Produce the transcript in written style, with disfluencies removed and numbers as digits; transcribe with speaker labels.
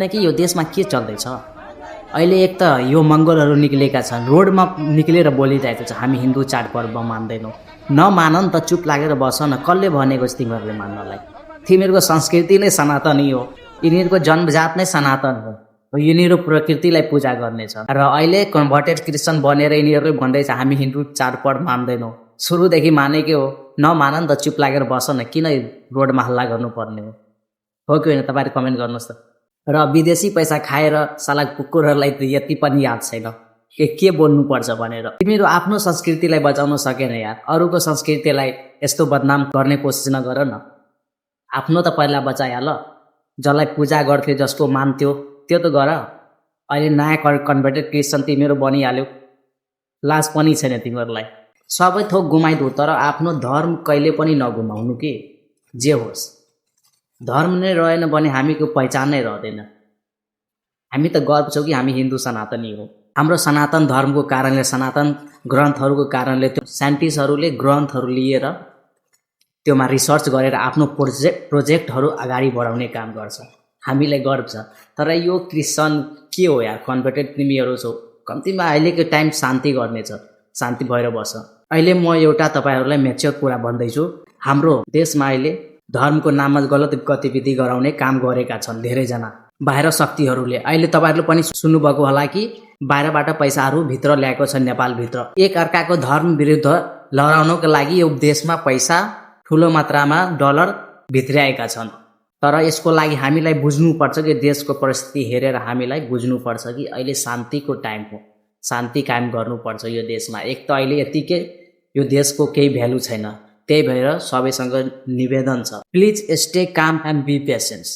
Speaker 1: कि यो देशमा के चल्दैछ अहिले एक त यो मङ्गोलहरू निक्लेका छन् रोडमा निक्लेर बोलिरहेको छ हामी हिन्दू चाडपर्व मान्दैनौँ नमान नि त चुप लागेर बस न कसले भनेको छ तिमीहरूले मान्नलाई तिमीहरूको संस्कृति नै सनातनी हो यिनीहरूको जन्मजात नै सनातन हो यिनीहरू प्रकृतिलाई पूजा गर्नेछ र अहिले कन्भर्टेड क्रिस्चियन बनेर यिनीहरूले भन्दैछ हामी हिन्दू चाडपर्व मान्दैनौँ सुरुदेखि मानेकै हो नमान नि त चुप लागेर बस न किन रोडमा हल्ला गर्नुपर्ने हो कि होइन तपाईँहरू कमेन्ट गर्नुहोस् त र विदेशी पैसा खाएर साला कुकुरहरूलाई त यति पनि याद छैन के बोल्नुपर्छ भनेर तिमीहरू आफ्नो संस्कृतिलाई बचाउन सकेन यार अरूको संस्कृतिलाई यस्तो बदनाम गर्ने कोसिस नगर न आफ्नो त पहिला बचाइहाल जसलाई पूजा गर्थ्यो जसको मान्थ्यो त्यो त गर अहिले नयाँ कन्भर्टेड क्रिस्चियन तिमीहरू बनिहाल्यो लाज पनि छैन तिमीहरूलाई सबै थोक गुमाइदो तर आफ्नो धर्म कहिले पनि नगुमाउनु कि जे होस् धर्म नै रहेन भने हामीको पहिचान नै रहँदैन हामी त गर्व छौँ कि हामी हिन्दू सनातनी हो हाम्रो सनातन धर्मको कारणले सनातन ग्रन्थहरूको कारणले त्यो साइन्टिस्टहरूले ग्रन्थहरू लिएर त्योमा रिसर्च गरेर आफ्नो प्रोजेक्टहरू अगाडि बढाउने काम गर्छ हामीलाई गर्व छ तर यो क्रिस्चियन के हो यार कन्भर्टेड तिमीहरू छौ कम्तीमा अहिलेको टाइम शान्ति गर्नेछ शान्ति भएर बस अहिले म एउटा तपाईँहरूलाई मेच्योर कुरा भन्दैछु हाम्रो देशमा अहिले धर्मको नाममा गलत गतिविधि गराउने काम गरेका छन् धेरैजना बाहिर शक्तिहरूले अहिले तपाईँहरूले पनि सुन्नुभएको होला कि बाहिरबाट पैसाहरू भित्र ल्याएको छ नेपालभित्र एक अर्काको धर्म विरुद्ध लडाउनको लागि यो देशमा पैसा ठुलो मात्रामा डलर भित्र्याएका छन् तर यसको लागि हामीलाई बुझ्नुपर्छ कि देशको परिस्थिति हेरेर हामीलाई बुझ्नुपर्छ कि अहिले शान्तिको टाइम हो शान्ति कायम गर्नुपर्छ यो देशमा एक त अहिले यतिकै यो देशको केही भ्यालु छैन त्यही भएर सबैसँग निवेदन छ please stay calm and be patience